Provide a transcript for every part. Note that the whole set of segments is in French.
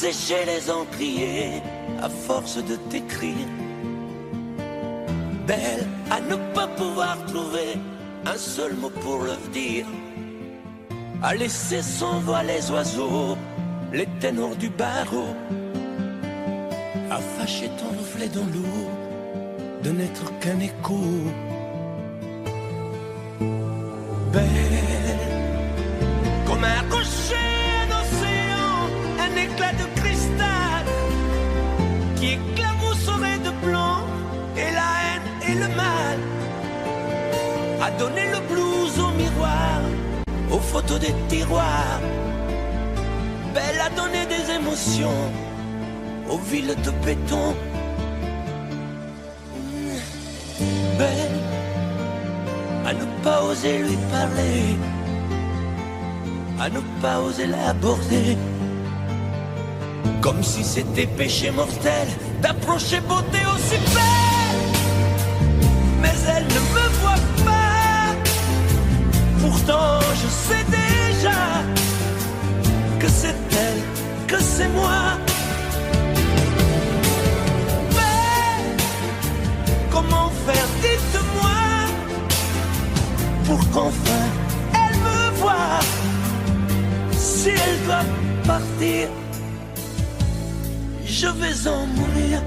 sécher les encriers à force de t'écrire. Belle à ne pas pouvoir trouver un seul mot pour le dire, à laisser sans voix les oiseaux, les ténors du barreau, à fâcher ton reflet dans l'eau, de n'être qu'un écho. Belle comme un rocher, un océan, un éclat de cristal qui éclabousserait de blanc et la haine et le mal, à donner le blues au miroir, aux photos des tiroirs. Belle à donner des émotions aux villes de béton. Belle à ne pas oser lui parler, à ne pas oser l'aborder, comme si c'était péché mortel d'approcher beauté aussi belle. Mais elle ne me voit pas, pourtant je sais déjà que c'est elle, que c'est moi. Mais comment faire, dites-moi, pour qu'enfin elle me voie. Si elle doit partir, je vais en mourir.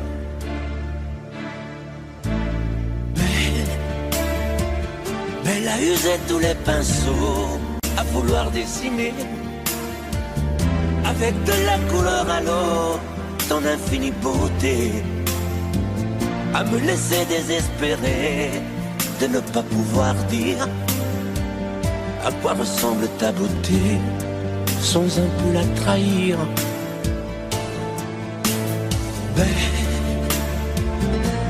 Belle a usé tous les pinceaux à vouloir dessiner avec de la couleur à l'eau ton infinie beauté, à me laisser désespérer de ne pas pouvoir dire à quoi ressemble ta beauté sans un peu la trahir.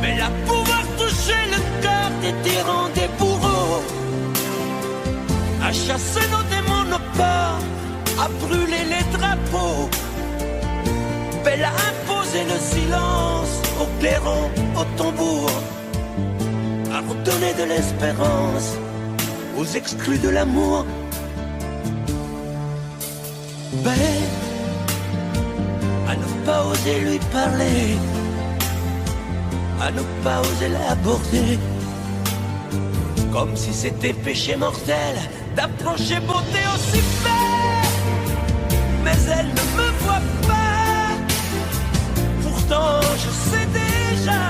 Belle à pouvoir toucher le cœur des tyrans, des bourreaux, à chasser nos démons, nos peurs, à brûler les drapeaux. Belle à imposer le silence aux clairons, aux tambours, à redonner de l'espérance aux exclus de l'amour. Belle à ne pas oser lui parler, à ne pas oser l'aborder, comme si c'était péché mortel d'approcher beauté aussi belle. Mais elle ne me voit pas, pourtant je sais déjà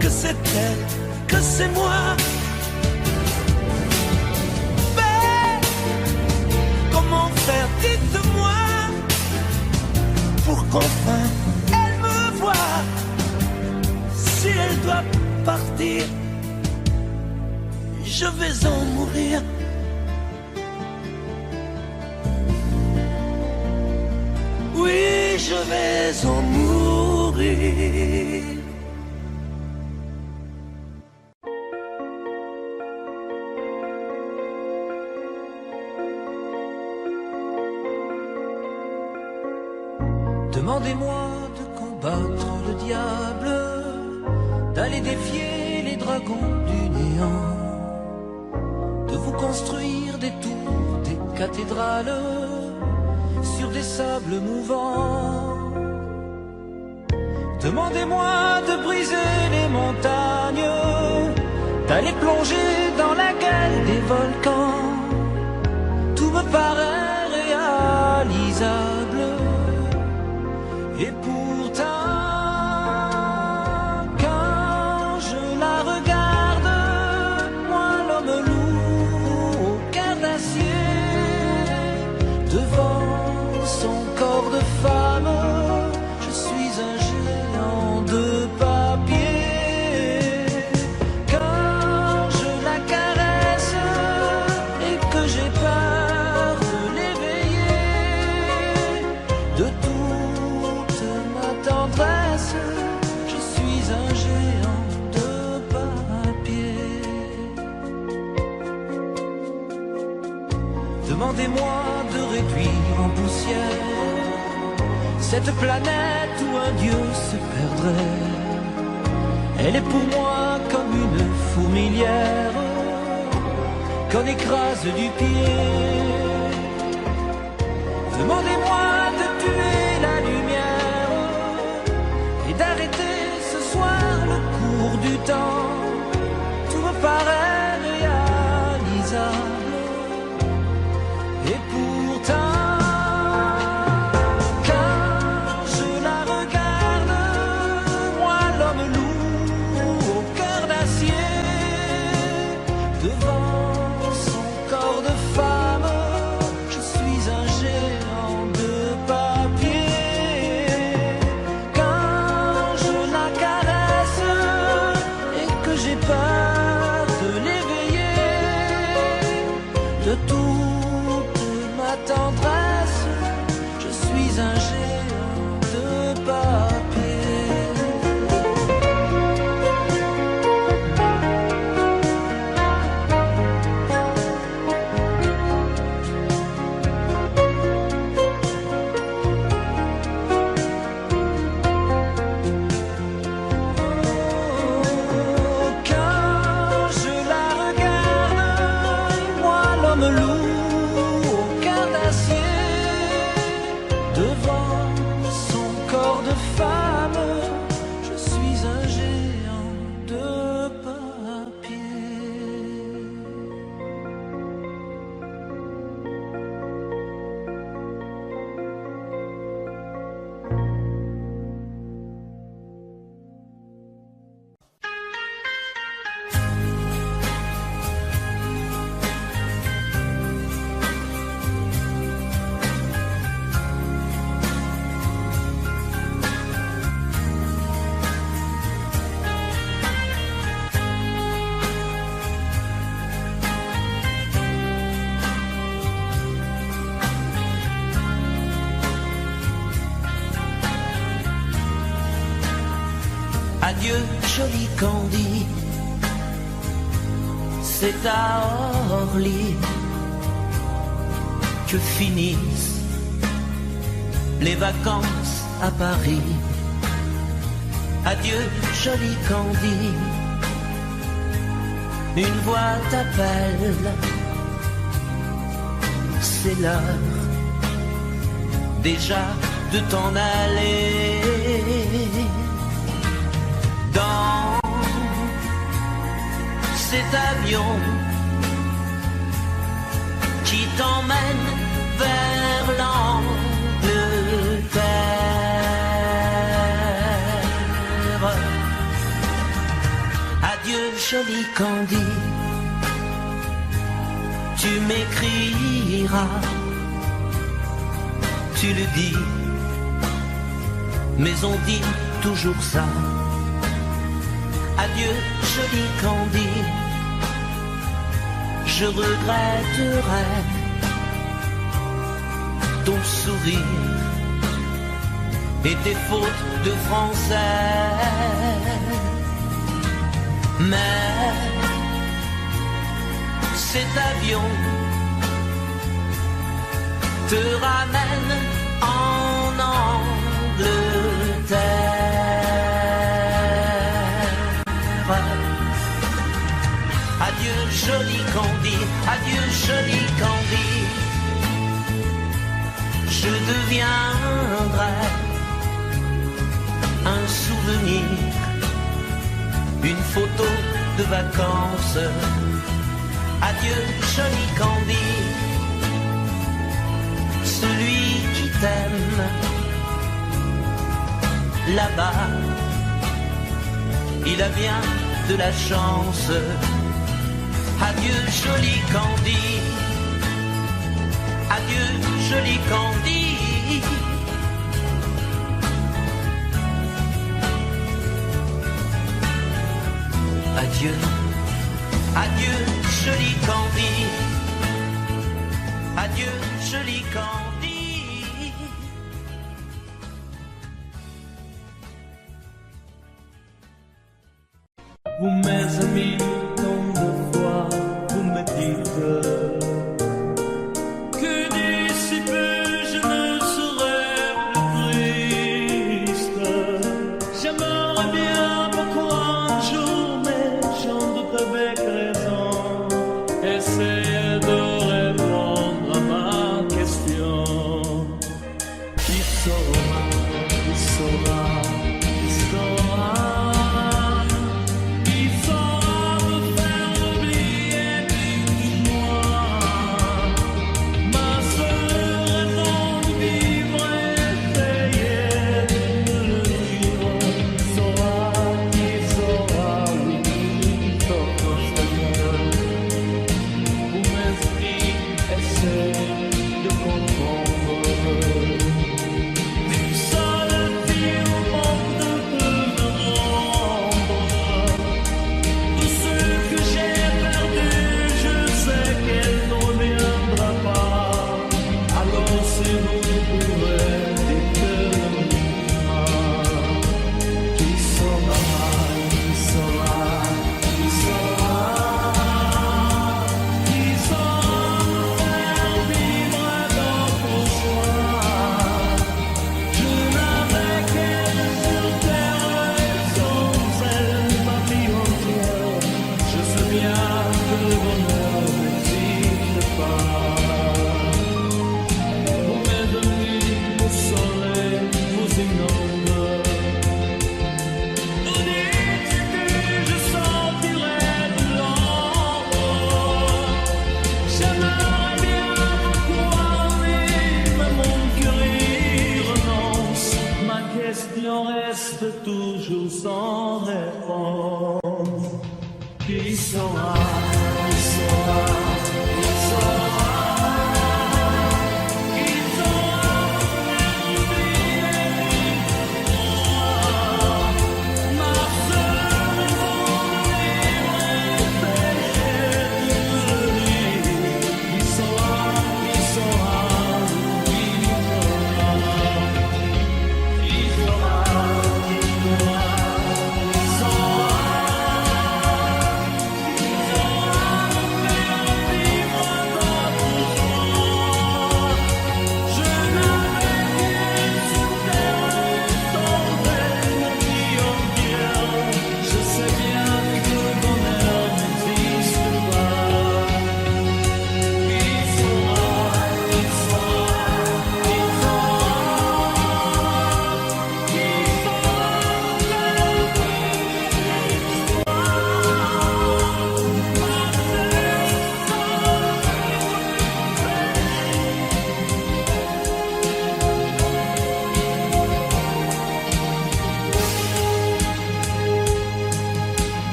que c'est elle, que c'est moi. Belle, comment faire, dites-moi, pour qu'enfin elle me voie. Si elle doit partir, je vais en mourir. Oui, je vais en mourir. Demandez-moi de combattre le diable, d'aller défier les dragons du néant, de vous construire des tours, des cathédrales sur des sables mouvants. Demandez-moi de briser les montagnes, d'aller plonger dans la gueule des volcans. Tout me paraît réalisable, et pourtant quand je la regarde, moi l'homme lourd au cœur d'acier, devant son corps de femme, je suis un géant de papier. Quand je la caresse et que j'ai peur de l'éveiller, de toute ma tendresse, je suis un géant de papier. Demandez-moi de réduire en poussière cette planète où un dieu se perdrait. Elle est pour moi comme une fourmilière qu'on écrase du pied. Demandez-moi de tuer toute ma tendresse, je suis un géant de papier. Adieu, joli Candy, c'est à Orly que finissent les vacances à Paris. Adieu, joli Candy, une voix t'appelle, c'est l'heure déjà de t'en aller. Dans cet avion qui t'emmène vers l'Angleterre. Adieu, joli Candy, tu m'écriras, tu le dis, mais on dit toujours ça. Adieu, joli Candy, je regretterai ton sourire et tes fautes de français. Mais cet avion te ramène en Angleterre. Adieu, joli Candy, adieu, joli Candy, je deviendrai un souvenir, une photo de vacances. Adieu, joli Candy, celui qui t'aime là-bas, il a bien de la chance. Adieu, joli Candy, adieu, joli Candy. Adieu, adieu, joli Candy, adieu, joli Candy. Vous, mes amis, tant de fois, vous me dites que d'ici peu je ne serai plus triste. J'aimerais bien pourquoi un jour, mais j'en doute avec raison. Essayez de répondre à ma question. Qui saura, qui saura, qui saura? saura, il saura, il saura, il saura faire oublier ma sœur et péché toute nuit. Il saura, il saura, il saura,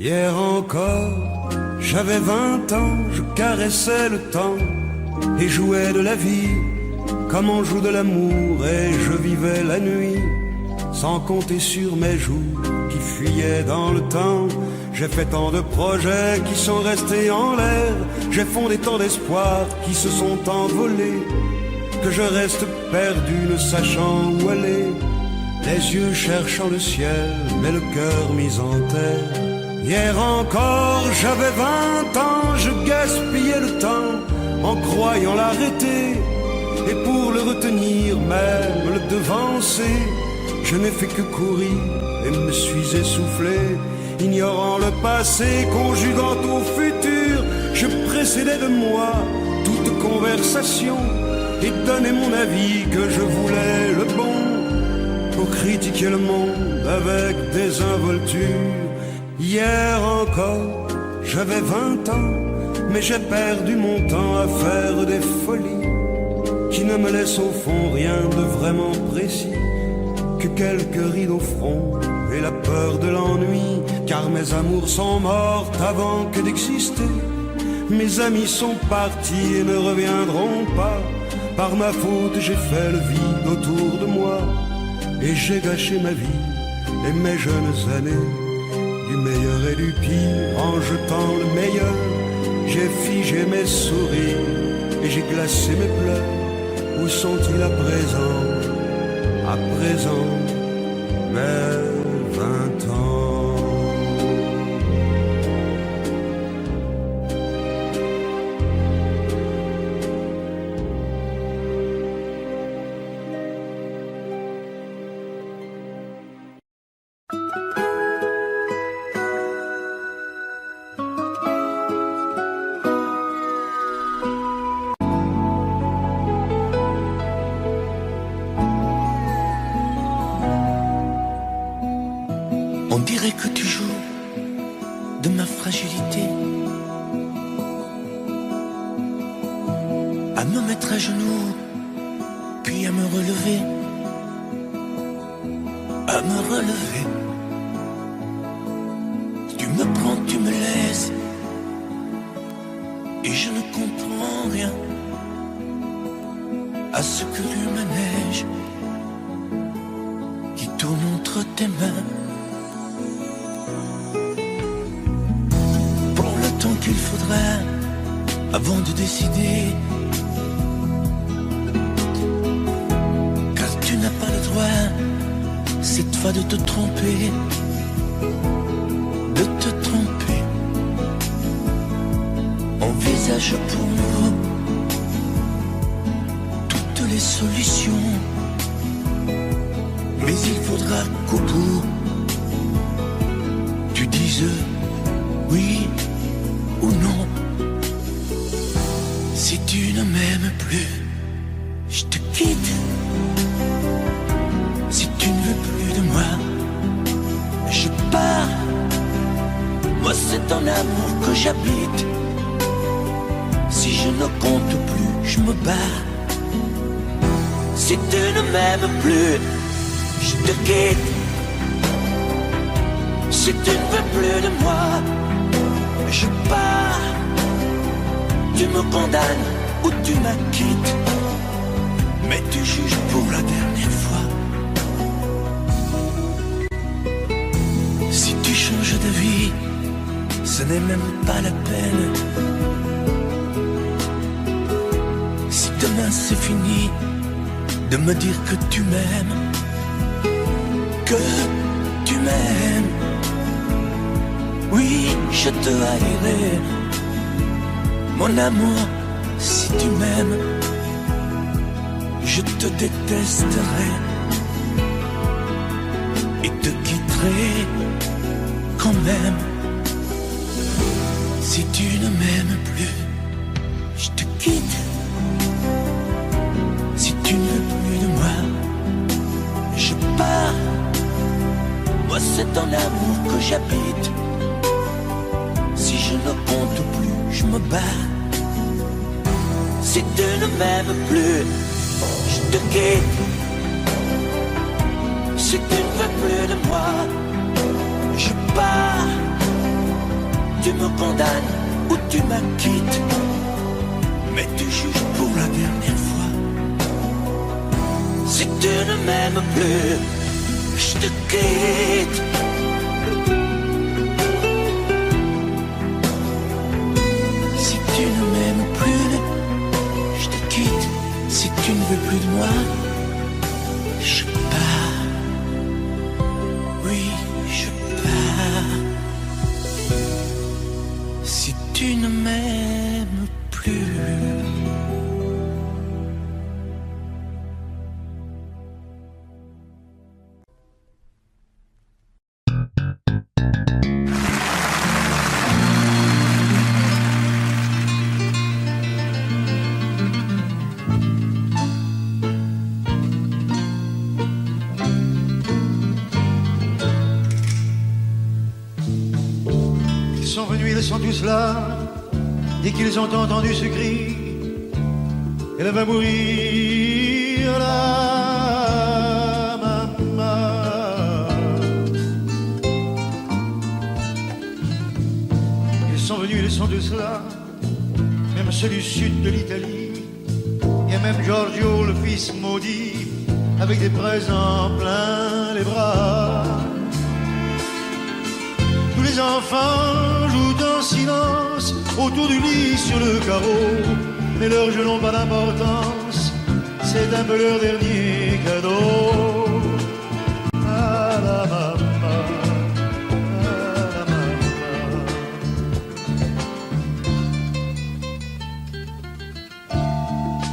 Hier encore, j'avais 20 ans, je caressais le temps et jouais de la vie comme on joue de l'amour, et je vivais la nuit sans compter sur mes jours qui fuyaient dans le temps. J'ai fait tant de projets qui sont restés en l'air, j'ai fondé tant d'espoirs qui se sont envolés, que je reste perdu ne sachant où aller, les yeux cherchant le ciel mais le cœur mis en terre. Hier encore, j'avais 20 ans, je gaspillais le temps en croyant l'arrêter, et pour le retenir, même le devancer, je n'ai fait que courir et me suis essoufflé. Ignorant le passé, conjuguant au futur, je précédais de moi toute conversation et donnais mon avis que je voulais le bon, pour critiquer le monde avec désinvolture. Hier encore, j'avais 20 ans, mais j'ai perdu mon temps à faire des folies qui ne me laissent au fond rien de vraiment précis, que quelques rides au front et la peur de l'ennui, car mes amours sont mortes avant que d'exister. Mes amis sont partis et ne reviendront pas. Par ma faute, j'ai fait le vide autour de moi, et j'ai gâché ma vie et mes jeunes années. Du meilleur et du pire, en jetant le meilleur, j'ai figé mes sourires et j'ai glacé mes pleurs. Où sont-ils à présent, mes 20 ans? On dirait que tu joues de ma fragilité, à me mettre à genoux, puis à me relever, à me relever. Tu me prends, tu me laisses, et je ne comprends rien à ce que l'humanège qui tourne entre tes mains. Qu'il faudra avant de décider, car tu n'as pas le droit cette fois de te tromper, de te tromper. Envisage pour nous toutes les solutions, mais il faudra qu'au bout tu dises oui ou non. Si tu ne m'aimes plus, je te quitte. Si tu ne veux plus de moi, Moi c'est ton amour que j'habite. Si je ne compte plus, je me bats. Si tu ne m'aimes plus, je te quitte. Si tu ne veux plus de moi, je pars. Tu me condamnes ou tu m'acquittes, mais tu juges pour la dernière fois. Si tu changes de vie, ce n'est même pas la peine. Si demain c'est fini, de me dire que tu m'aimes, que tu m'aimes. Oui, je te haïrai, mon amour, si tu m'aimes, je te détesterai et te quitterai quand même. Si tu ne m'aimes plus, je te quitte. Si tu ne veux plus de moi, je pars. Moi c'est ton amour que j'habite. Si je ne compte plus, je me bats. Si tu ne m'aimes plus, je te quitte. Si tu ne veux plus de moi, je pars. Tu me condamnes ou tu m'acquittes, mais tu juges pour la dernière fois. Si tu ne m'aimes plus, je te quitte. Si tu ne m'aimes plus, je te quitte. Si tu ne veux plus de moi, je pars. Oui, je pars. Si tu ne m'aimes plus. Ils sont tous là, dès qu'ils ont entendu ce cri, elle va mourir, la maman. Ils sont venus, ils sont tous là, même ceux du sud de l'Italie. Il y a même Giorgio, le fils maudit, avec des présents plein les bras. Tous les enfants jouent en silence autour du lit sur le carreau, mais leurs jeux n'ont pas d'importance, c'est un peu leur dernier cadeau. Ah la maman, ah la maman.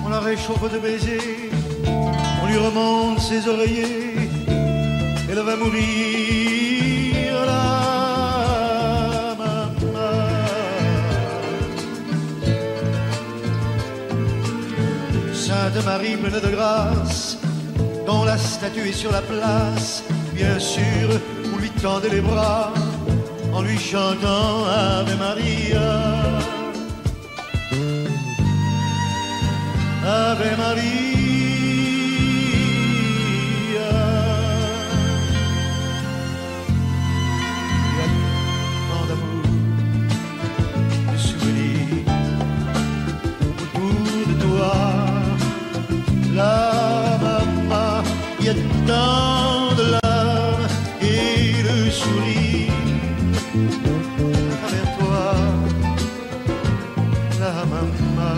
On la réchauffe de baisers, on lui remonte ses oreillers, elle va mourir là. Sainte Marie pleine de grâce, dont la statue est sur la place, bien sûr, vous lui tendez les bras en lui chantant Ave Maria. Ave Maria. Il y a tant d'amour, de souvenirs autour de toi. La maman, il y a tant de larmes et le sourire à travers toi, la maman.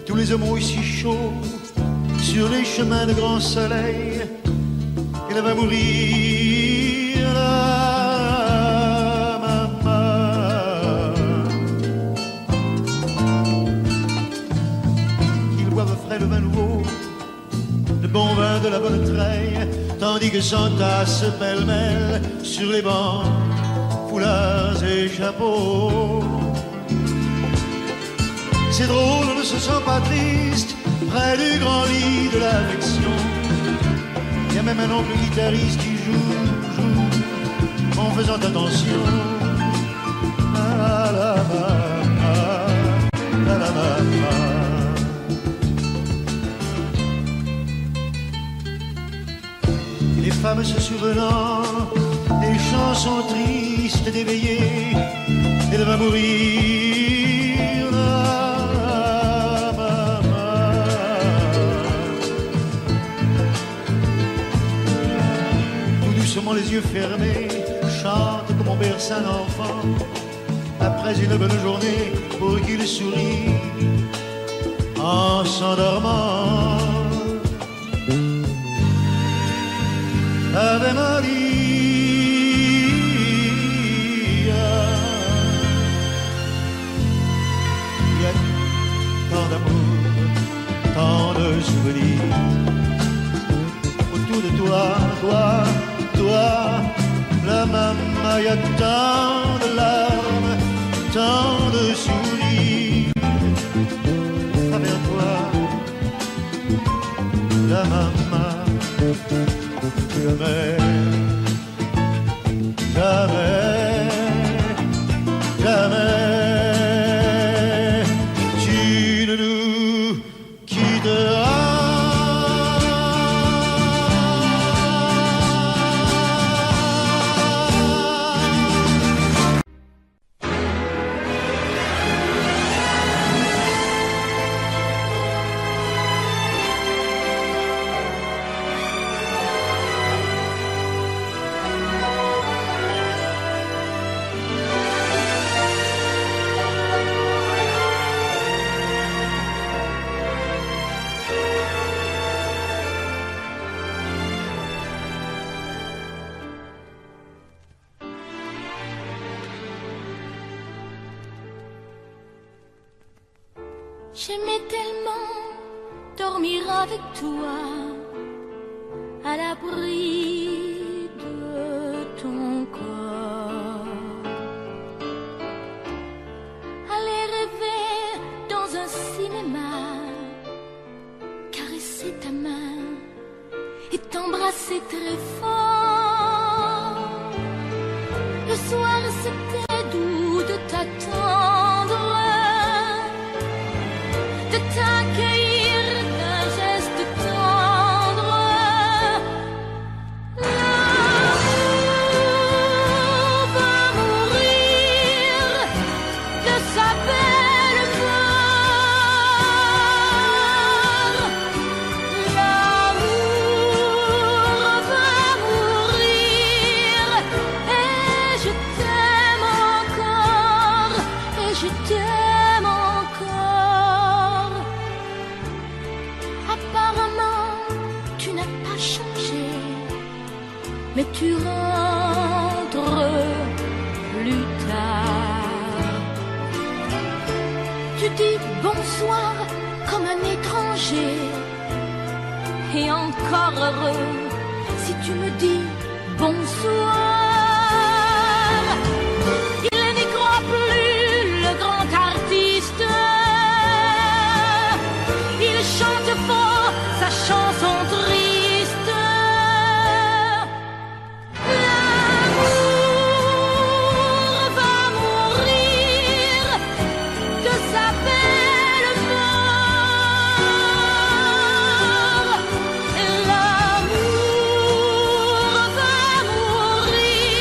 Tous les hommes ont eu si chaud sur les chemins de grand soleil, qu'elle va mourir là. Le vin nouveau, le bon vin de la bonne treille, tandis que s'entassent pêle-mêle sur les bancs foulards et chapeaux. C'est drôle, on ne se sent pas triste près du grand lit de l'affection. Il y a même un oncle guitariste qui joue en faisant attention. La la la la la. Les femmes se souvenant des chansons tristes d'éveillés et de ma mourir. Tout doucement les yeux fermés, chante comme on berce un enfant après une bonne journée pour qu'il sourie en s'endormant. Ave Maria, il y a tant d'amour, tant de souvenirs autour de toi, la maman, il y a tant de larmes, tant de sourires avec toi, la maman. Jamais, jamais, jamais, tu ne nous quitteras. J'aimais tellement dormir avec toi, à l'abri de ton corps. Aller rêver dans un cinéma, caresser ta main et t'embrasser très fort. Le soir c'était doux de t'attendre, de t'accueillir d'un geste tendre. L'amour va mourir de sa belle mort. L'amour va mourir et je t'aime encore, et je t'aime encore. Apparemment, tu n'as pas changé, mais tu rentres plus tard. Tu dis bonsoir comme un étranger, et encore heureux si tu me dis bonsoir. Il n'y croit plus, le grand artiste. Il chante fort sa chanson triste. L'amour va mourir de sa belle mort. Et l'amour va mourir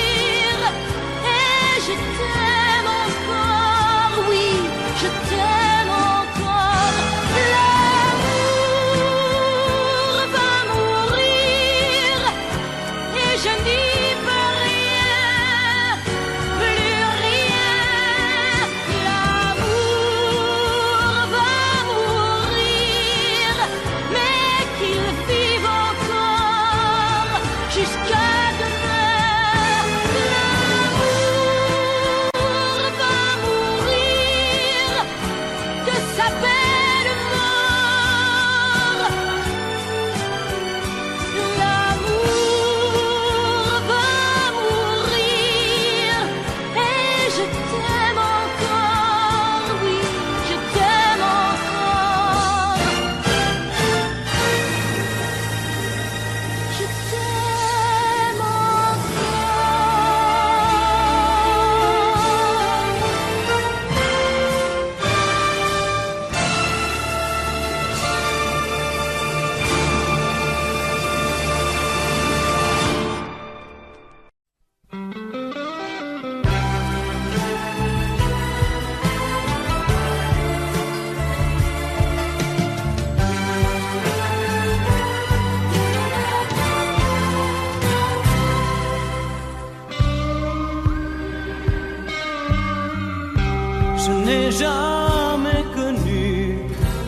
n'ai jamais connu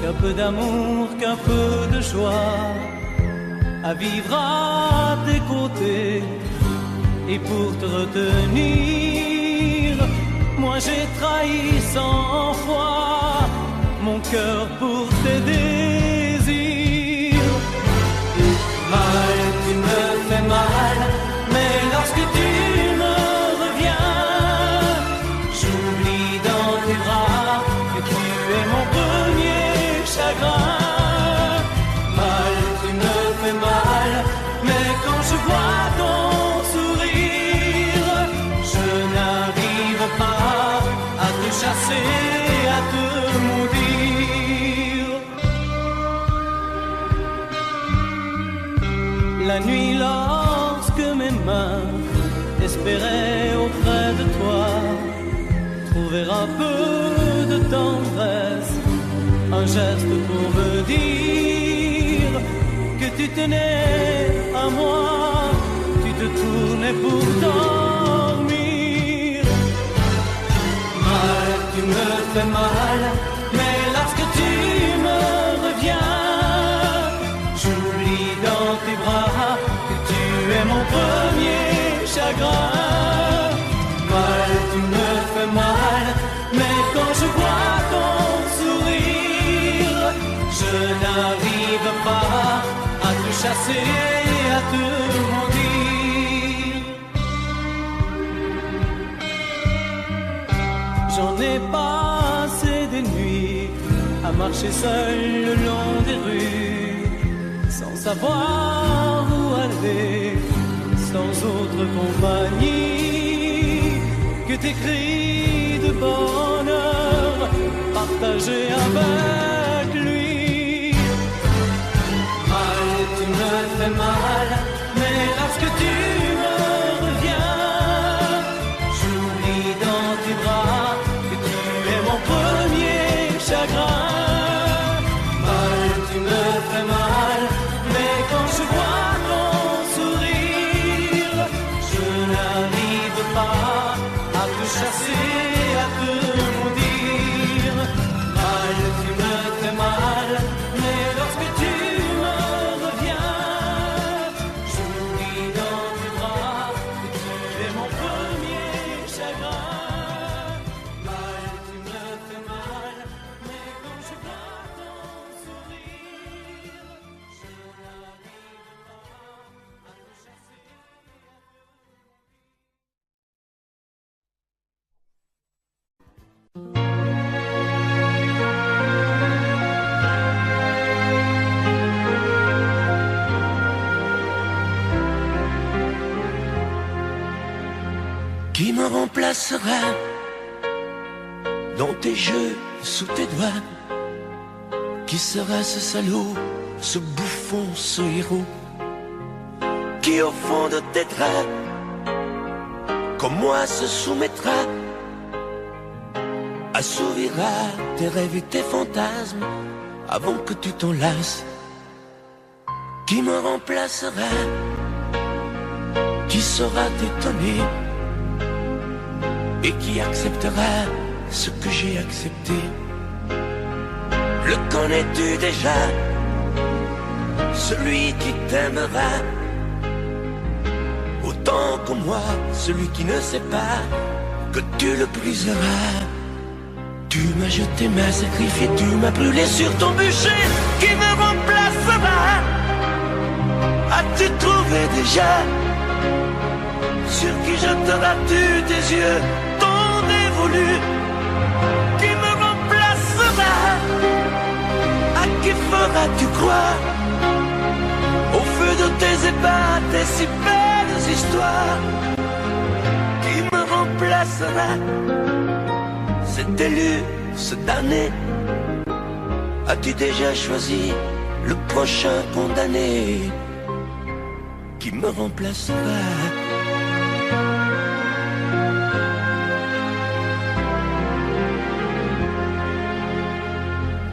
qu'un peu d'amour, qu'un peu de joie, à vivre à tes côtés. Et pour te retenir, moi j'ai trahi 100 fois mon cœur pour tes désirs. Mal, tu me fais mal, mais lorsque tu me reviens, j'oublie dans tes bras que tu es mon premier chagrin. Mal, tu me fais mal, mais quand je vois ton sourire, je n'arrive pas à te chasser, à te maudire. La nuit, lorsque mes mains espéraient auprès de toi trouver un peu de tendresse, un geste pour me dire que tu tenais à moi, tu te tournais pour dormir. Mal, tu me fais mal, mais lorsque tu me reviens, j'oublie dans tes bras que tu es mon premier chagrin. Mal, tu me fais mal, mais quand je vois ton sourire, je n'arrive pas à te chasser, à te maudire. J'en ai passé des nuits à marcher seul le long des rues, sans savoir où aller, sans autre compagnie que tes cris de bonheur partagés avec lui. Mal, tu me fais mal, mais lorsque tu me reviens, j'oublie dans tes bras que tu es mon premier chagrin. Mal, tu me fais mal, mais quand je vois ton sourire, je n'arrive pas à te chasser, à te maudire. Mal, tu me fais mal, mais lorsque tu me reviens, j'oublie dans tes bras que tu es mon premier chagrin. Mal, tu me fais mal, mais quand je vois ton sourire, je n'arrive pas à te chasser. Qui me remplacera dans tes jeux, sous tes doigts? Qui sera ce salaud, ce bouffon, ce héros? Qui au fond de tes draps, comme moi, se soumettra, assouvira tes rêves et tes fantasmes avant que tu t'en lasses? Qui me remplacera? Qui saura t'étonner et qui acceptera ce que j'ai accepté? Le connais-tu déjà, celui qui t'aimera autant que moi, celui qui ne sait pas que tu le briseras? Tu m'as jeté, m'as sacrifié, tu m'as brûlé sur ton bûcher. Qui me remplacera? As-tu trouvé déjà sur qui jetteras-tu tes yeux ton dévolu? Qui me remplacera? À qui feras-tu croire au feu de tes ébats, tes si belles histoires? Qui me remplacera? Cet élu, ce damné, as-tu déjà choisi le prochain condamné? Qui me remplacera?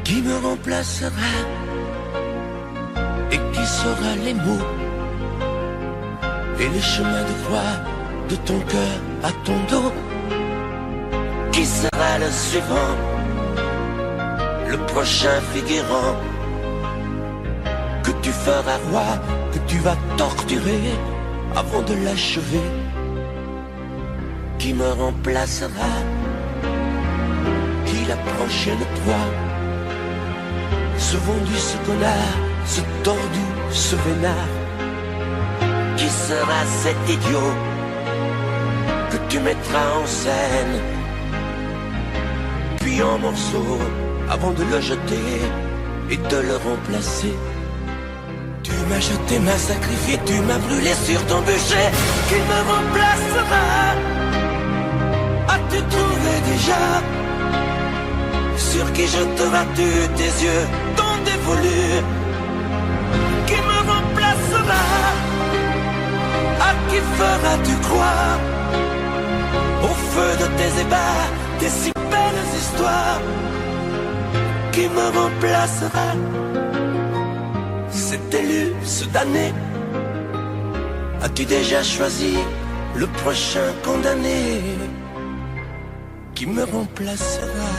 Qui me remplacera? Et qui saura les mots et les chemins de croix de ton cœur à ton dos? Qui sera le suivant le prochain figurant que tu feras roi, que tu vas torturer avant de l'achever, qui me remplacera, qui la prochaine fois, ce vendu, ce connard, ce tordu, ce vénard, qui sera cet idiot que tu mettras en scène, puis en morceaux, avant de le jeter et de le remplacer. Tu m'as jeté, m'as sacrifié, tu m'as brûlé sur ton bûcher. Qui me remplacera? As-tu trouvé déjà sur qui jeteras-tu tes yeux tant dévolus? Qui me remplacera? À qui feras-tu croire au feu de tes ébats, tes si belles histoires? Qui me remplacera? Cet élu, ce damné, as-tu déjà choisi le prochain condamné qui me remplacera?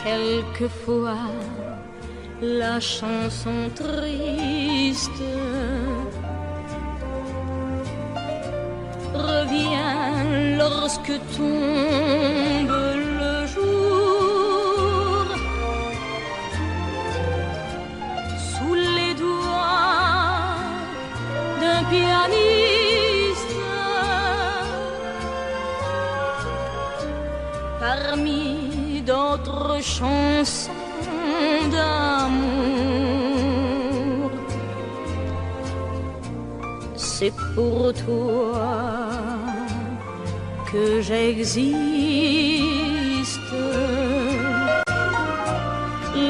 Quelquefois, la chanson triste revient lorsque tombe le jour. Sous les doigts d'un pianiste, parmi d'autres chansons d'amour. C'est pour toi que j'existe.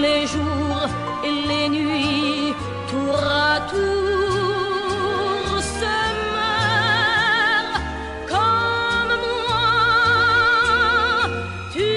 Les jours et les nuits, tour à tour, se meurent comme moi. Tu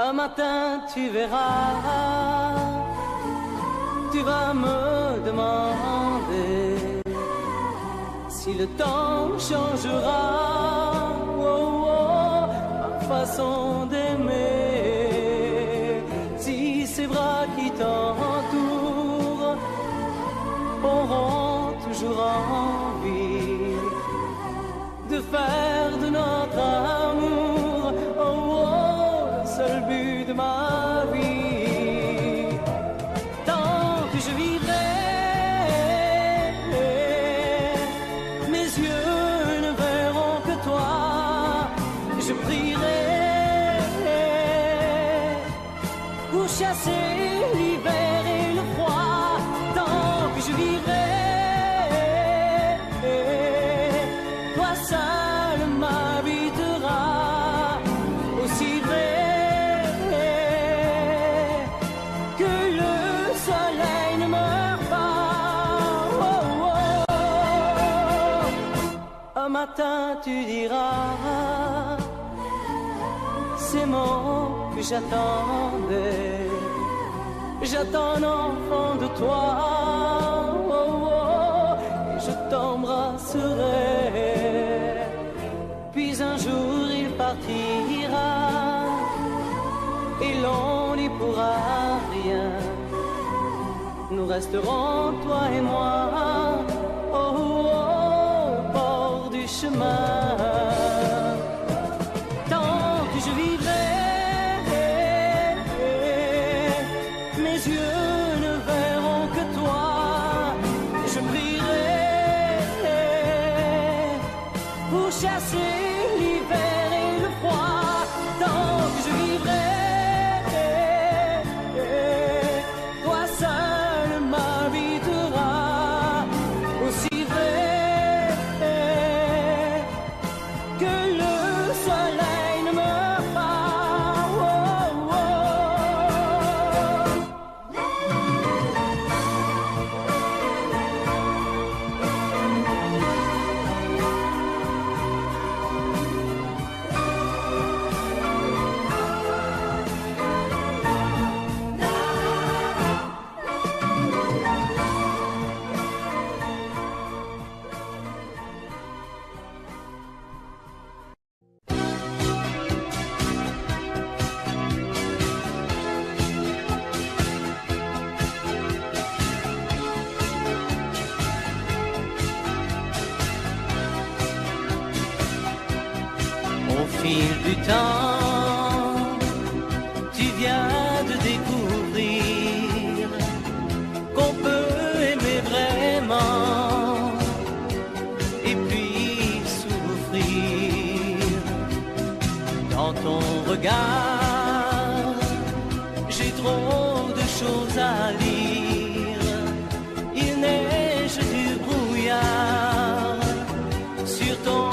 Un matin tu verras, tu vas me demander si le temps changera ma façon d'aimer, si ces bras qui t'entourent auront toujours envie de faire de notre amour le seul but de ma vie. Tant que je vivrai, mes yeux ne verront que toi, pour chasser l'hiver et le froid, tant que je vivrai, toi seul m'habiteras, aussi vrai que le soleil ne meurt pas. Oh, oh. Un matin tu diras ces mots que j'attendais. J'attends un enfant de toi, oh, oh, et je t'embrasserai. Puis un jour il partira, et l'on n'y pourra rien. Nous resterons, toi et moi, oh, oh, au bord du chemin. Tant que je vivrai, mes yeux ne verront que toi. Je prierai pour chasser l'hiver et le froid. Tant que je vivrai, toi seul m'habiteras, aussi vrai que le soleil ne meurt pas. Oh, oh. Au fil du temps, tu viens de découvrir qu'on peut aimer vraiment et puis souffrir. Dans ton regard, j'ai trop de choses à lire. Il neige du brouillard sur ton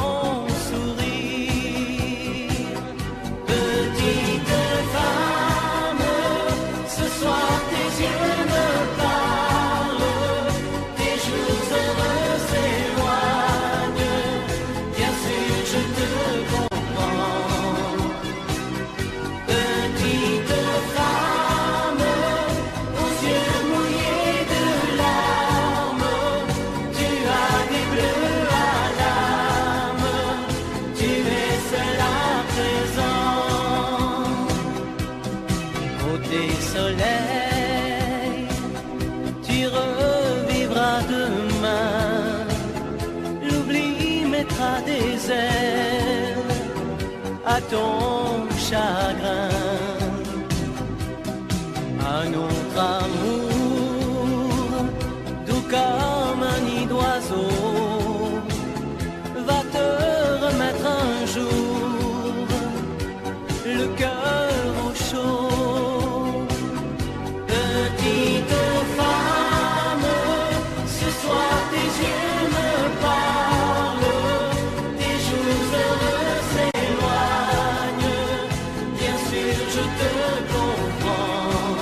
soleil, tu revivras demain. L'oubli mettra des ailes à ton chagrin. Un autre amour, doux comme un nid d'oiseau, va te remettre un jour le cœur au chaud. Petite femme, ce soir tes yeux me parlent, tes jours heureux s'éloignent, bien sûr je te comprends.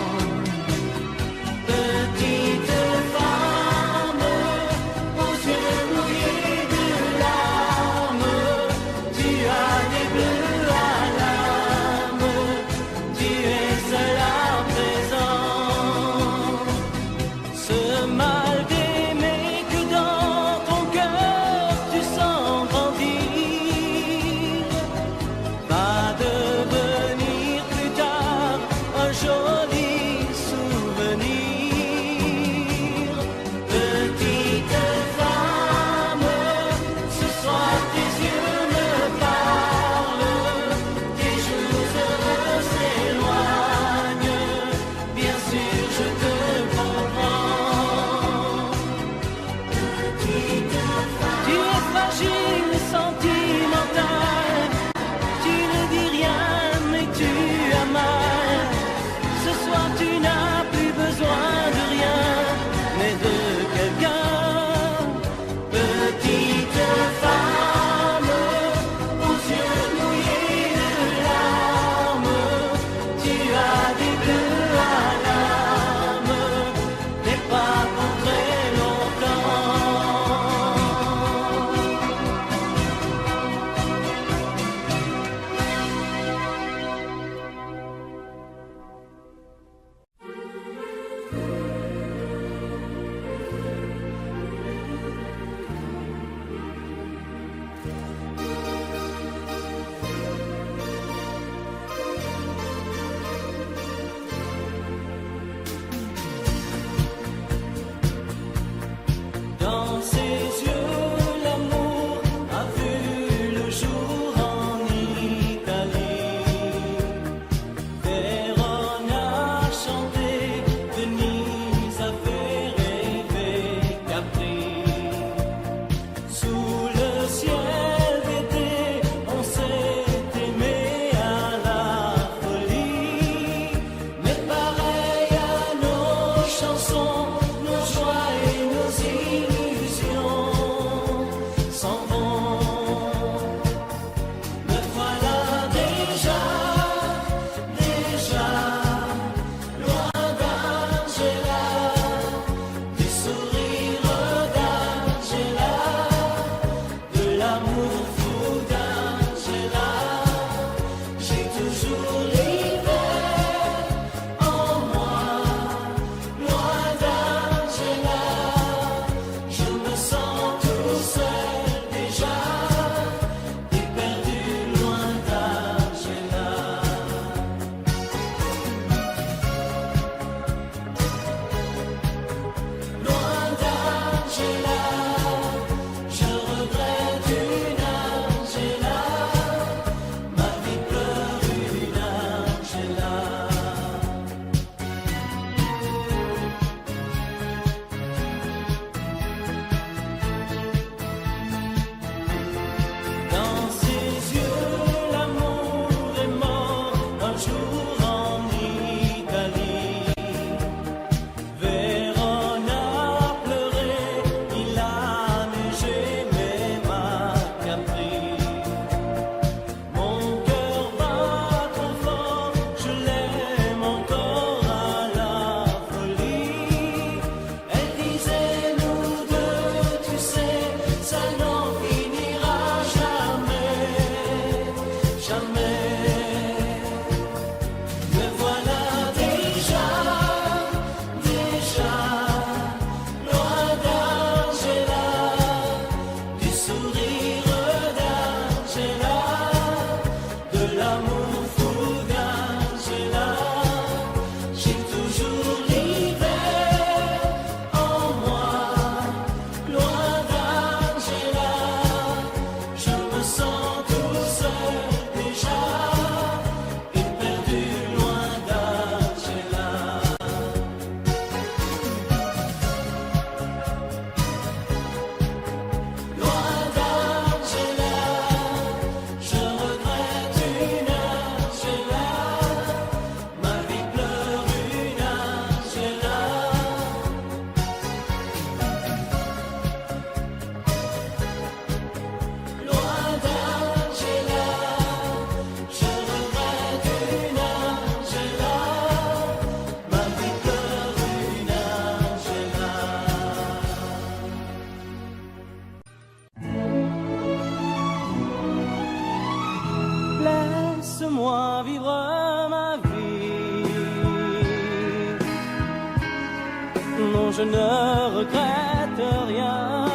non, je ne regrette rien.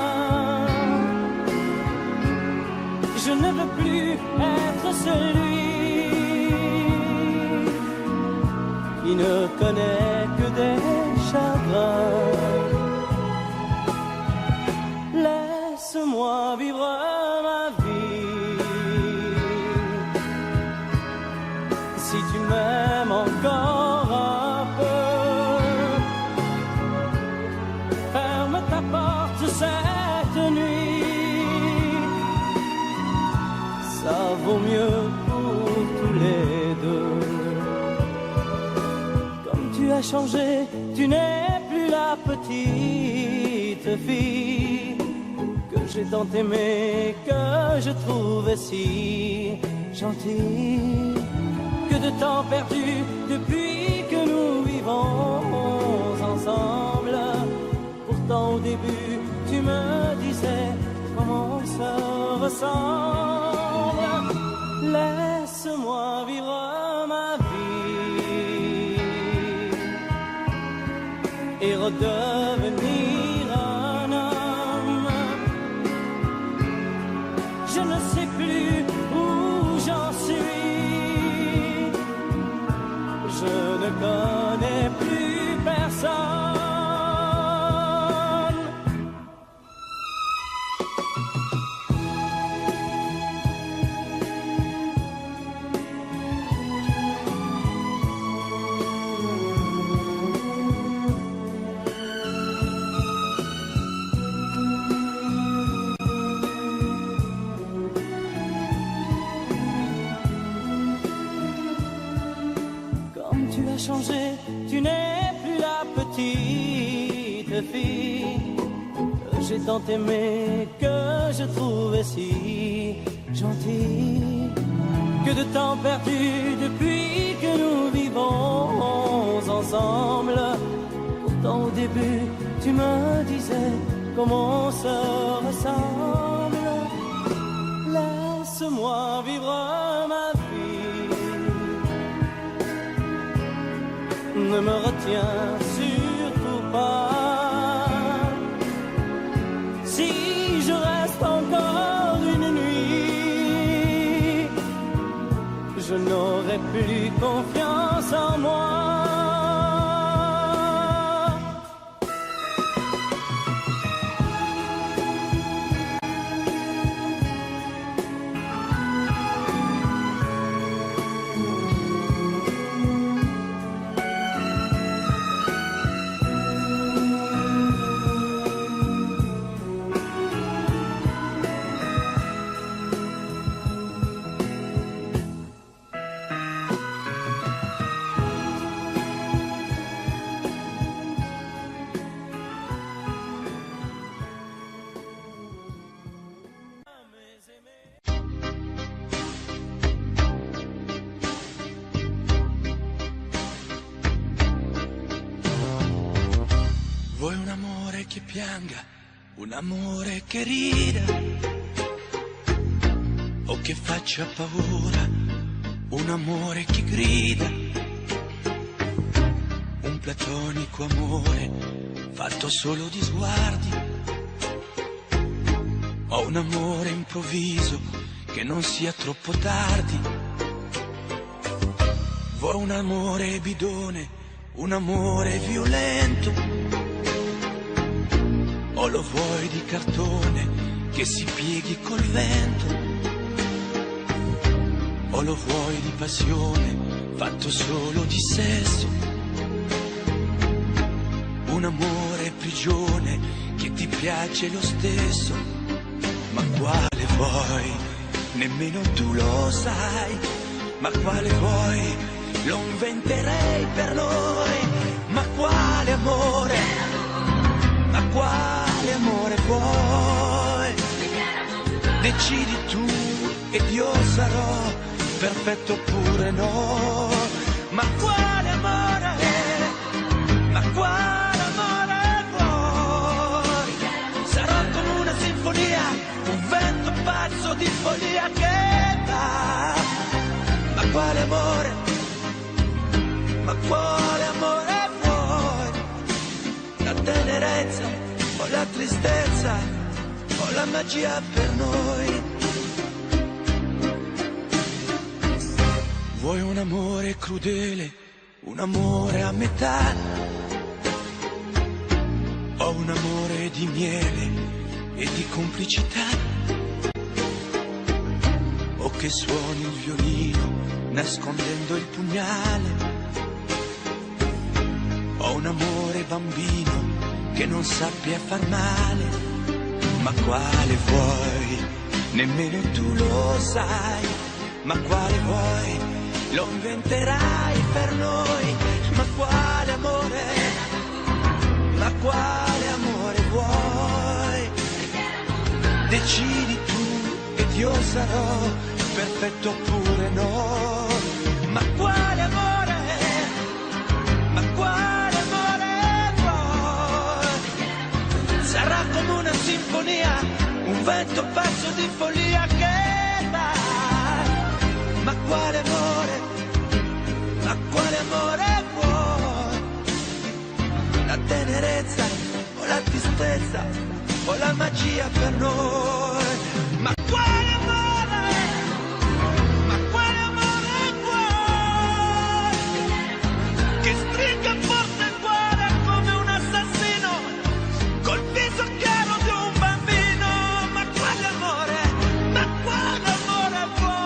Je ne veux plus être celui qui ne connaît que des chagrins. Laisse-moi vivre ma vie. Si tu m'aimes encore un peu, ferme ta porte cette nuit. Ça vaut mieux pour tous les deux. Comme tu as changé, tu n'es plus la petite fille que j'ai tant aimée, que je trouvais si gentille. Que de temps perdu depuis que nous vivons ensemble. Pourtant au début tu me disais comment on se ressemble. Laisse-moi vivre ma vie et redevenir un homme. Je ne sais plus où j'en suis. Je ne connais plus personne. Changé, tu n'es plus la petite fille que j'ai tant aimée, que je trouvais si gentille. Que de temps perdu depuis que nous vivons ensemble. Pourtant au début tu me disais comment on se ressemble. Laisse-moi vivre ma vie. Ne me retiens surtout pas. Si je reste encore une nuit, je n'aurai plus confiance en moi. Vuoi un amore che pianga, un amore che rida, o che faccia paura, un amore che grida, un platonico amore fatto solo di sguardi, o un amore improvviso che non sia troppo tardi. Vuoi un amore bidone, un amore violento, o lo vuoi di cartone che si pieghi col vento, o lo vuoi di passione fatto solo di sesso, un amore prigione che ti piace lo stesso. Ma quale vuoi? Nemmeno tu lo sai. Ma quale vuoi? Lo inventerei per noi. Ma quale amore? Ma quale amore vuoi? Decidi tu ed io sarò perfetto oppure no. Ma quale amore? Ma quale amore vuoi? Sarò come una sinfonia, un vento pazzo di follia che va. Ma quale amore? Ma quale amore vuoi? Da te tenerezza o la tristezza o la magia per noi. Vuoi un amore crudele, un amore a metà, o un amore di miele e di complicità, o che suoni il violino nascondendo il pugnale, o un amore bambino che non sappia far male. Ma quale vuoi? Nemmeno tu lo sai. Ma quale vuoi? Lo inventerai per noi. Ma quale amore? Ma quale amore vuoi? Decidi tu ed io sarò perfetto oppure no. Ma quale amore? Ma quale amore vuoi? Sarà come una sinfonia, un vento pazzo di follia che dà. Ma quale amore? Ma quale amore vuoi? La tenerezza o la tristezza o la magia per noi? Ma quale amore? Ma quale amore vuoi? Che stringa forte il cuore come un assassino col viso chiaro di un bambino. Ma quale amore? Ma quale amore vuoi?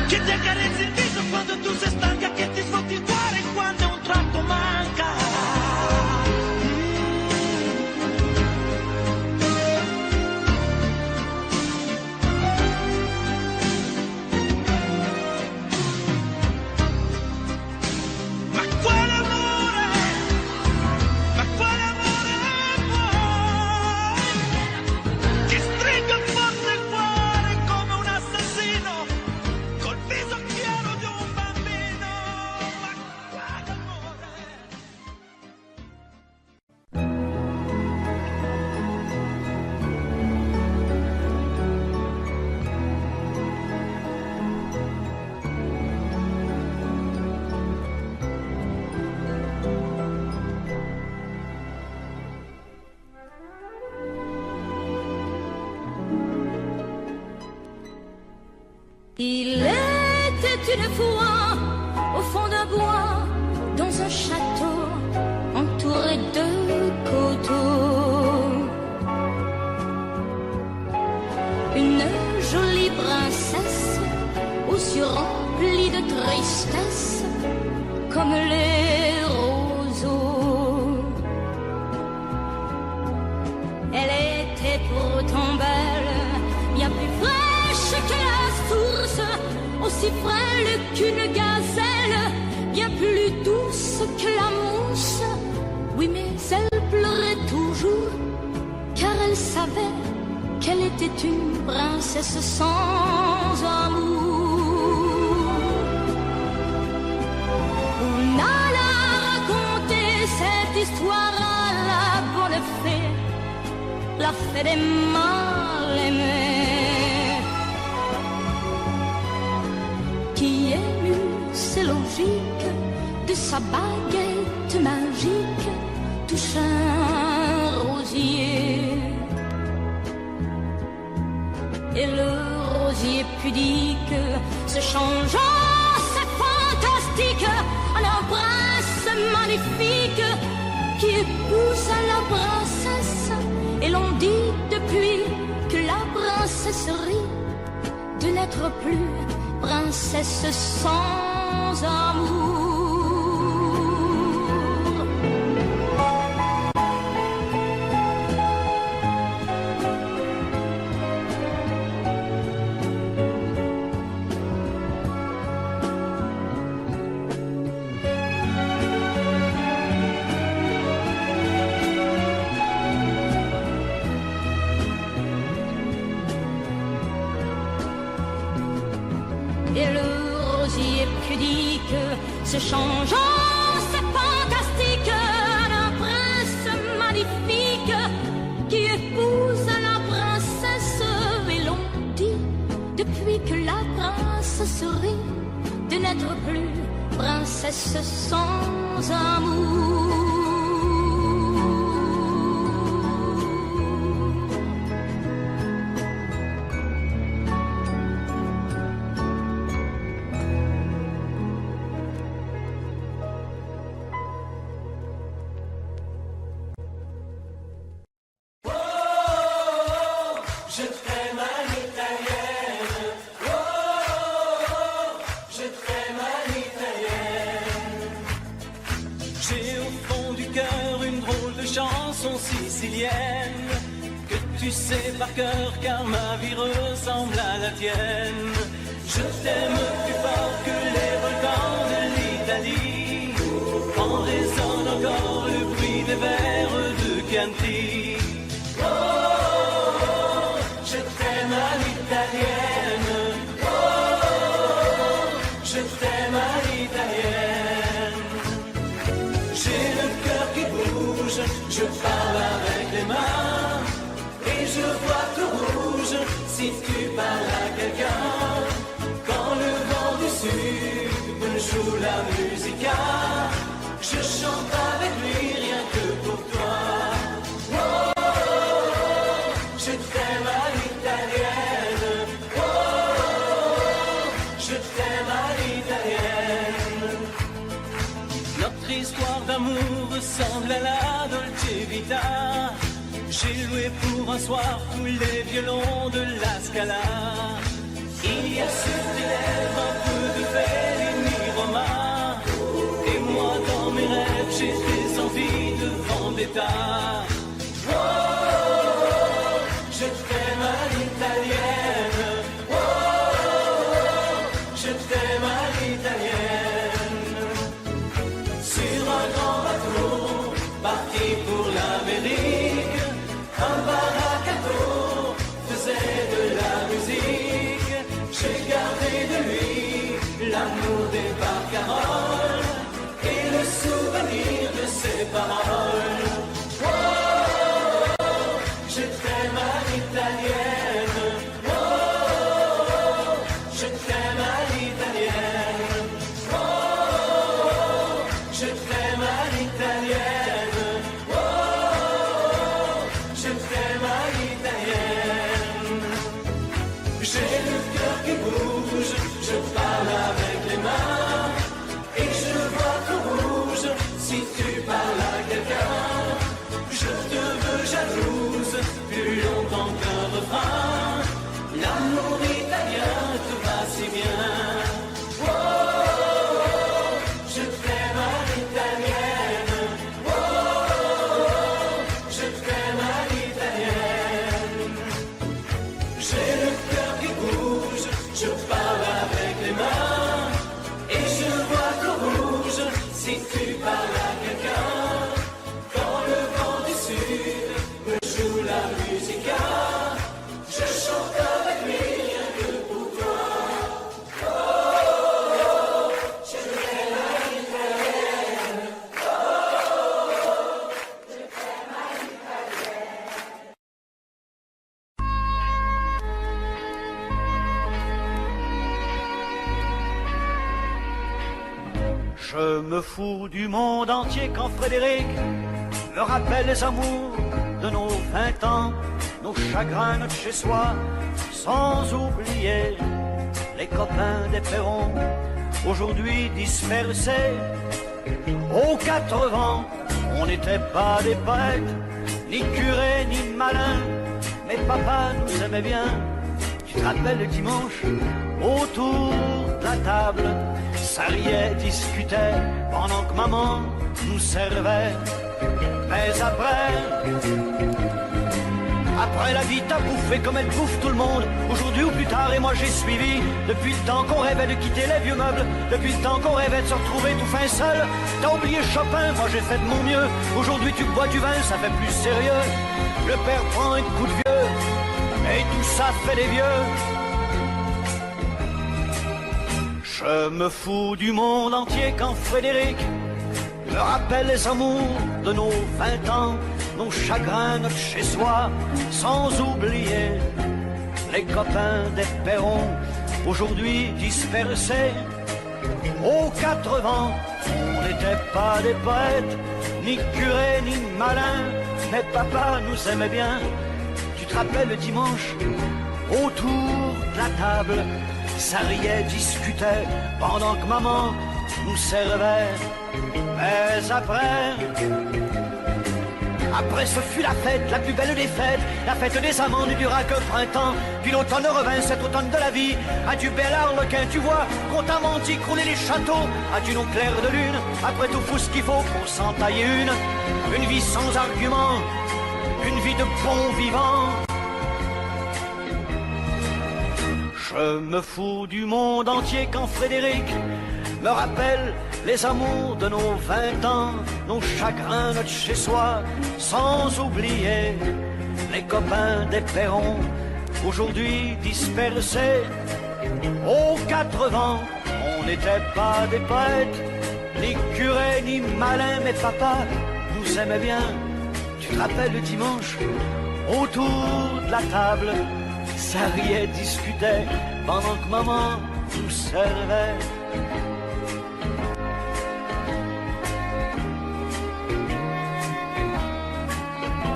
Che ti accarezzi il viso quando tu sei stanca, che ti sfotti il cuore quando un tratto manca. Ma quale amore? Ma quale amore vuoi? Che stringa forte il cuore come un assassino col viso chiaro di un bambino. Ma quale amore? Il était une fois au fond d'un bois, dans un château entouré de coteaux, une jolie princesse aux yeux remplis de tristesse comme les roseaux. Elle était pourtant belle, bien plus fraîche que la source, aussi frêle qu'une gazelle, bien plus douce que la mousse. Oui, mais elle pleurait toujours, car elle savait qu'elle était une princesse sans amour. On alla raconter cette histoire à la bonne fée, la fée des mal-aimés, qui émut, c'est logique, de sa baguette magique touche un rosier. Et le rosier pudique se changeant, c'est fantastique, en un prince magnifique qui épouse la princesse. Et l'on dit depuis que la princesserie de n'être plus princesse sans amour. Et le rosier pudique se changeant, c'est fantastique, en un prince magnifique qui épouse la princesse. Et l'on dit depuis que la princesserie de n'être plus princesse sans amour. sicilienne que tu sais par cœur car ma vie ressemble à la tienne. Je t'aime plus fort que les volcans de l'Italie. En résonne encore le bruit des vers de Chianti. Oh, je t'aime à l'italienne. Oh, je t'aime à l'italienne. J'ai le cœur qui bouge, je parle avec les mains. Et je vois tout rouge si tu parles à quelqu'un. Quand le vent du sud me joue la musica, je chante avec lui rien que pour toi. Oh, je t'aime à l'italienne. Oh, je t'aime à l'italienne. Notre histoire d'amour ressemble à la Dolce Vita. J'ai loué pour un soir tous les violons de la Scala. Il y a sur tes lèvres un peu de Fellini romain. Et moi dans mes rêves j'ai des envies de vendetta. Oh, je t'aime à l'italienne. Oh, je t'aime à l'italienne. Sur un grand bateau parti pour l'Amérique, un baracato faisait de la musique. J'ai gardé de lui l'amour des barcaroles et le souvenir de ses paroles. Oh, je t'aime à l'italienne. Oh, je t'aime à l'italienne. Oh, je t'aime à l'italienne. Oh, je t'aime à l'italienne. J'ai le cœur qui bouge, je parle avec les mains. Et je vois tout rouge si tu parles à quelqu'un. Je te veux jalouse plus longtemps qu'un refrain. L'amour italien te va si bien. Oh, je t'aime à l'italienne. Oh, je t'aime à l'italienne. J'ai le cœur qui bouge, je parle avec les mains. Et je vois tout rouge si tu parles à quelqu'un. Quand le vent du sud me joue la musica, je chante avec lui rien que pour toi. Oh, je t'aime à l'italienne. Oh, je t'aime à l'italienne. Je me fous du monde entier quand Frédéric me rappelle les amours de nos 20 ans, nos chagrins, notre chez-soi, sans oublier les copains des Perrons, aujourd'hui dispersés aux 4 vents. On n'était pas des poètes, ni curés, ni malins, mais papa nous aimait bien. Tu te rappelles le dimanche, autour de la table, ça riait, discutait, pendant que maman nous servait. Mais après la vie t'a bouffé comme elle bouffe tout le monde, aujourd'hui ou plus tard, et moi j'ai suivi. Depuis le temps qu'on rêvait de quitter les vieux meubles, depuis le temps qu'on rêvait de se retrouver tout fin seul. T'as oublié Chopin, moi j'ai fait de mon mieux. Aujourd'hui tu bois du vin, ça fait plus sérieux. Le père prend un coup de vieux, et tout ça fait des vieux. Je me fous du monde entier quand Frédéric me rappelle les amours de nos 20 ans, nos chagrins, notre chez-soi, sans oublier les copains des Perrons, aujourd'hui dispersés aux 4 vents. On n'était pas des poètes, ni curés, ni malins, mais papa nous aimait bien. Tu te rappelles le dimanche, autour de la table, ça riait, discutait, pendant que maman nous servait. Mais après ce fut la fête, la plus belle des fêtes, la fête des amants ne dura que printemps. Puis l'automne revint, cet automne de la vie. Adieu bel arlequin, tu vois, qu'on t'a menti, crouler les châteaux. Adieu nos clairs de lune, après tout faut ce qu'il faut pour s'en tailler une vie sans argument, une vie de bon vivant. Je me fous du monde entier quand Frédéric me rappelle les amours de nos 20 ans, nos chagrins, notre chez-soi, sans oublier les copains des Perrons, aujourd'hui dispersés aux 80. On n'était pas des poètes, ni curés, ni malins, mais papa nous aimait bien. Tu te rappelles le dimanche, autour de la table, ça riait, discutait, pendant que maman nous servait.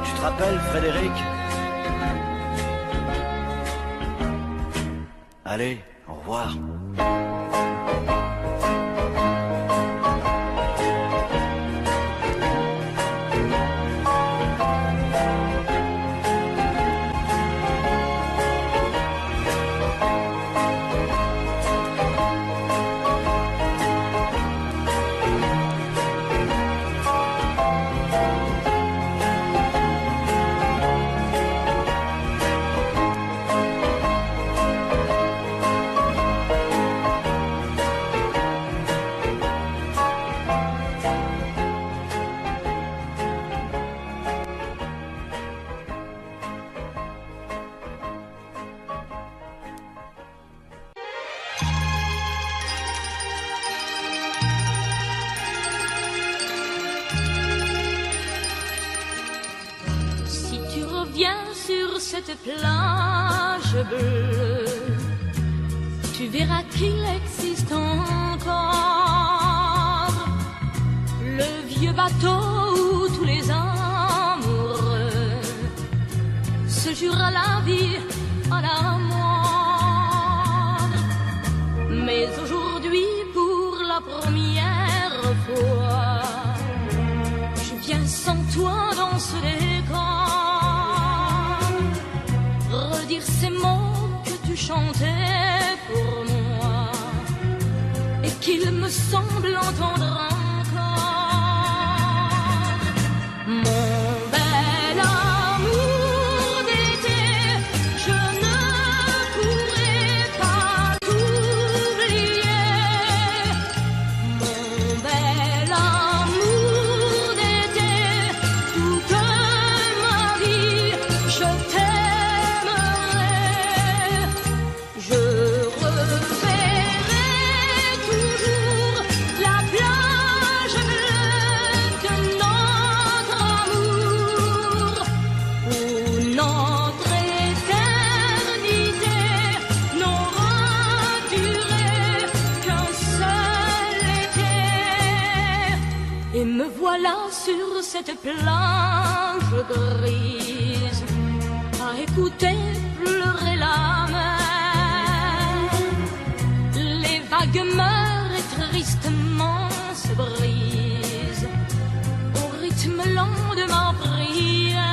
Tu te rappelles, Frédéric? Allez, au revoir. Cette plage bleue, tu verras qu'il existe encore le vieux bateau où tous les amoureux se jurent à la vie, à la mort. Mais aujourd'hui, pour la première fois, je viens sans toi dans ce décor, redire ces mots que tu chantais pour moi et qu'il me semble entendre encore. Mon bel amour d'été, je ne pourrai pas t'oublier. Mon bel amour d'été, toute ma vie, je t'aime. Et me voilà sur cette plage grise, à écouter pleurer la mer. Les vagues meurent et tristement se brisent au rythme lent de ma prière.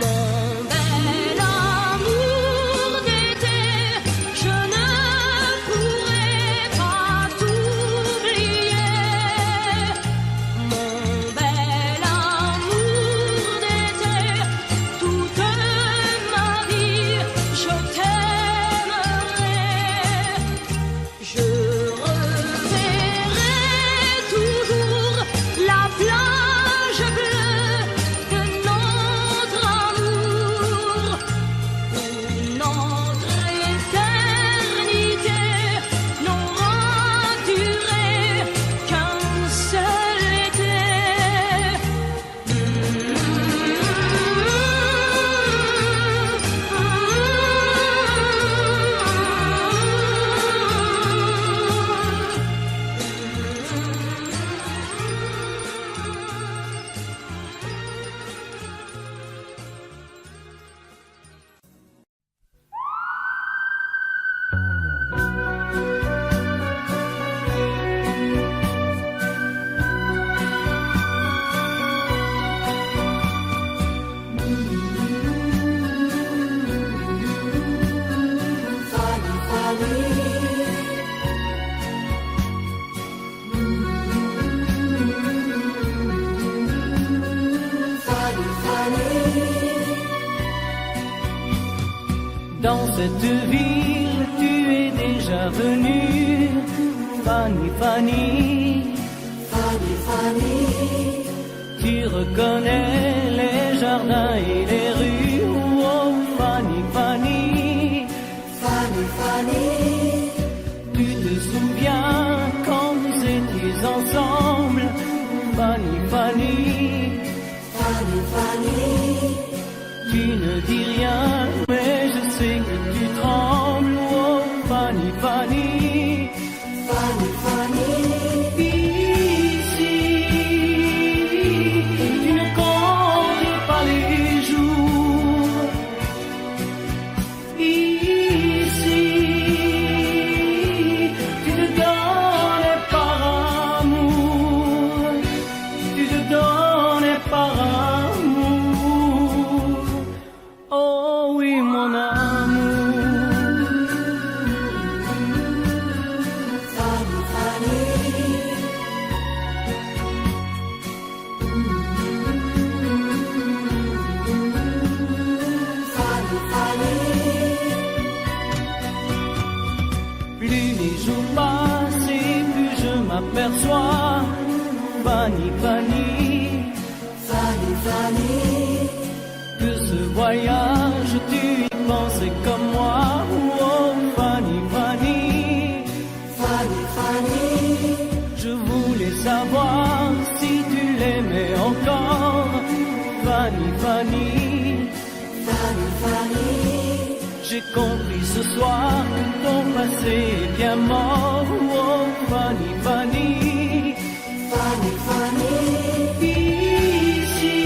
Mon bel amour d'été, je ne pourrai pas t'oublier. Mon bel amour d'été, toute ma vie, je t'aimerai. Je reverrai Dans cette ville, tu es déjà venue, Fanny, Fanny. Fanny, Fanny. Tu reconnais les jardins et les rues, oh Fanny, Fanny. Fanny, Fanny. Tu te souviens quand nous étions ensemble, Fanny, Fanny. Fanny, Fanny. Tu ne dis rien, mais je sais que tu trembles, oh Fanny, Fanny. Fanny, Fanny. Ici, tu ne comptes pas les jours. Ici, tu te donnes par amour. Tu te donnes par amour. Oh oui, mon amour. Fanny, Fanny. Fanny, Fanny. Plus les jours passent et plus je m'aperçois, Fanny, Fanny, Fanny, Fanny. que ce voyage tu y pensais comme moi, oh Fanny, Fanny. Fanny, Fanny. Je voulais savoir si tu l'aimais encore, Fanny, Fanny. Fanny, Fanny. J'ai compris ce soir que ton passé est bien mort, oh Fanny, Fanny. Fanny, Fanny. Ici,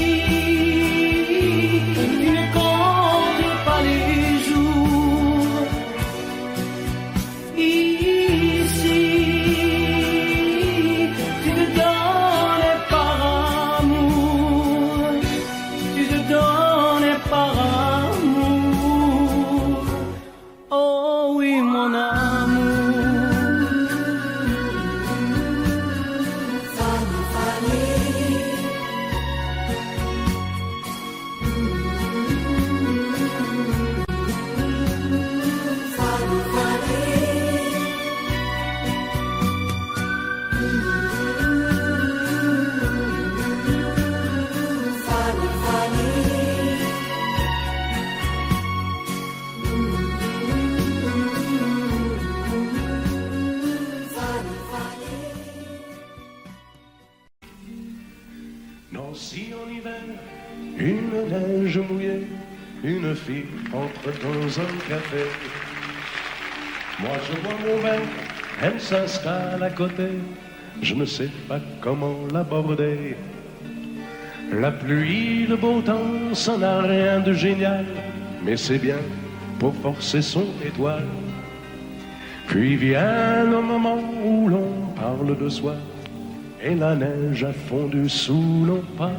tu ne comptes pas les jours. Ici, tu te donnes par amour. Tu te donnes par amour. Oh oui, mon amour. Fanny, Fanny. Fanny, Fanny. Fanny, Fanny. Fanny, Fanny. Nancy en hiver, une neige mouillée, une fille entre dans un café. Moi je vois mon verre, elle s'installe à côté, je ne sais pas comment l'aborder. La pluie, le beau temps, ça n'a rien de génial, mais c'est bien pour forcer son étoile. Puis vient le moment où l'on parle de soi, et la neige a fondu sous nos pas.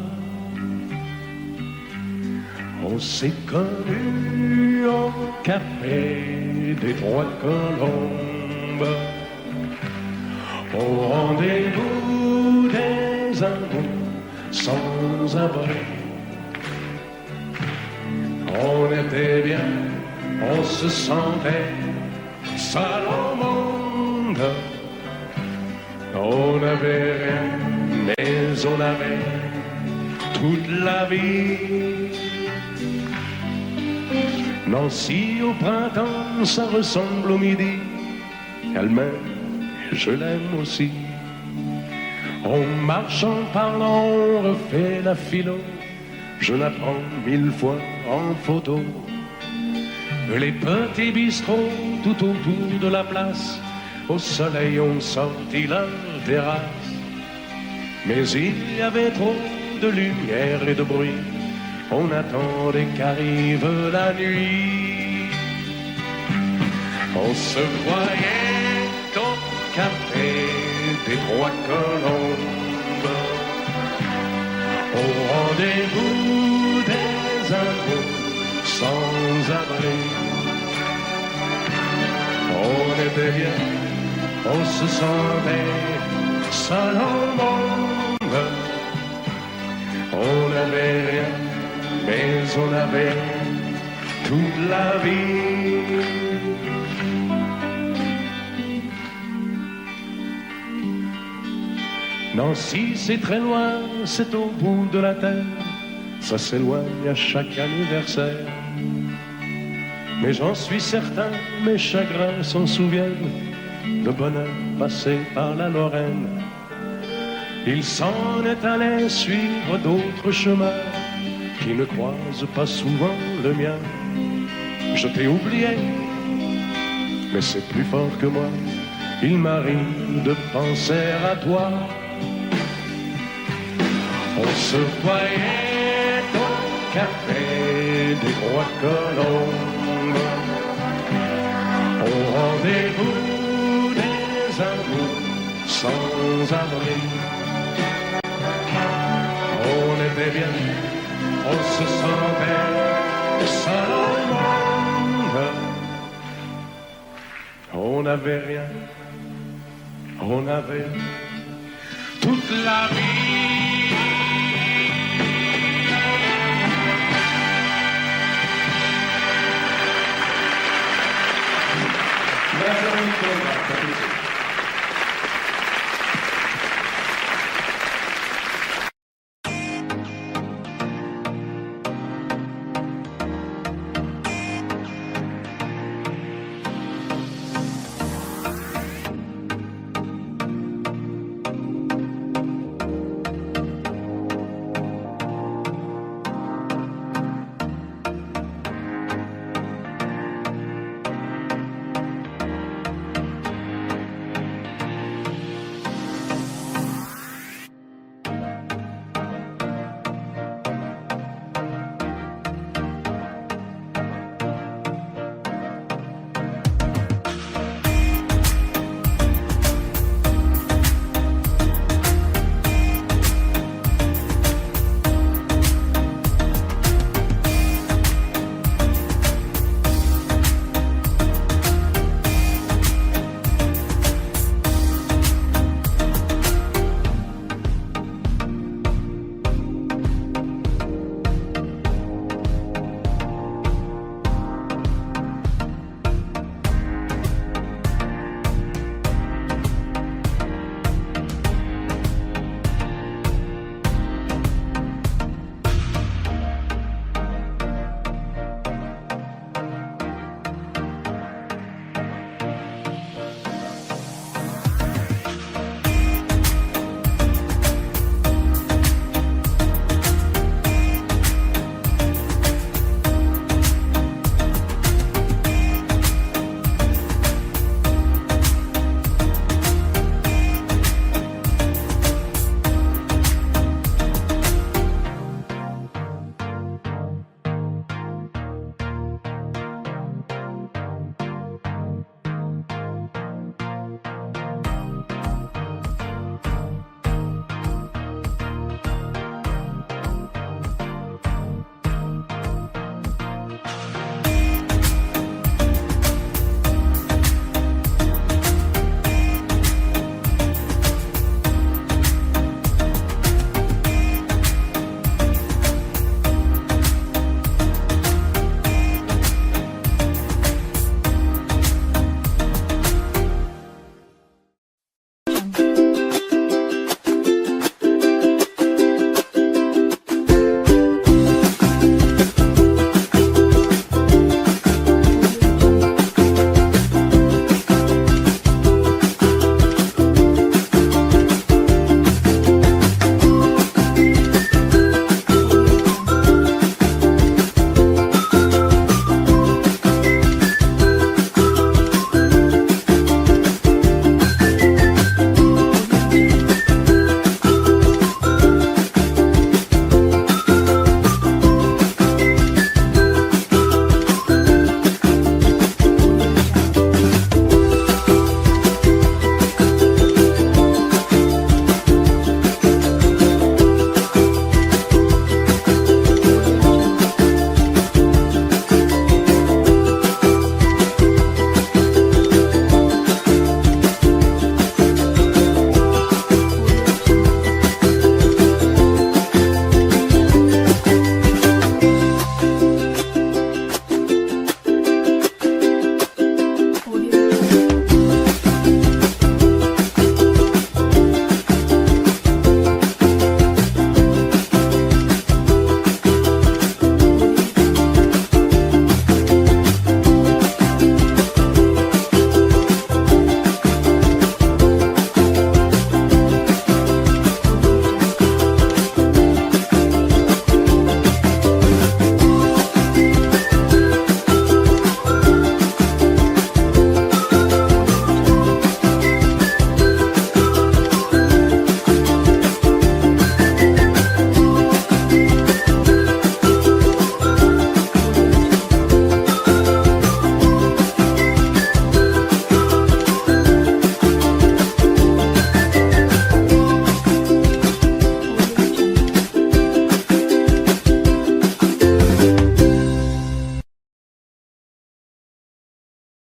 On s'est connus au café des Trois Colombes, au rendez-vous des amours sans abri. On était bien, on se sentait seul au monde. On n'avait rien, mais on avait toute la vie. Nancy au printemps, ça ressemble au midi. Elle m'aime, je l'aime aussi. On marche en parlant, on refait la philo. Je la prends 1000 fois en photo. Les petits bistrots tout autour de la place, au soleil on sortit la terrasse. Mais il y avait trop de lumière et de bruit, on attendait qu'arrive la nuit. On se voyait au café des Trois Colombes, au rendez-vous des amours sans abri. On était bien, on se sentait seul au monde. On n'avait rien, mais on avait toute la vie. Nancy, c'est très loin, c'est au bout de la terre, ça s'éloigne à chaque anniversaire. Mais j'en suis certain, mes chagrins s'en souviennent, le bonheur passé par la Lorraine. Il s'en est allé suivre d'autres chemins qui ne croisent pas souvent le mien. Je t'ai oublié, mais c'est plus fort que moi, il m'arrive de penser à toi. On se voyait au café des Rois Colombes, au rendez-vous des amours sans abri. On était bien, on se sentait seul au monde. On n'avait rien, on avait toute la vie.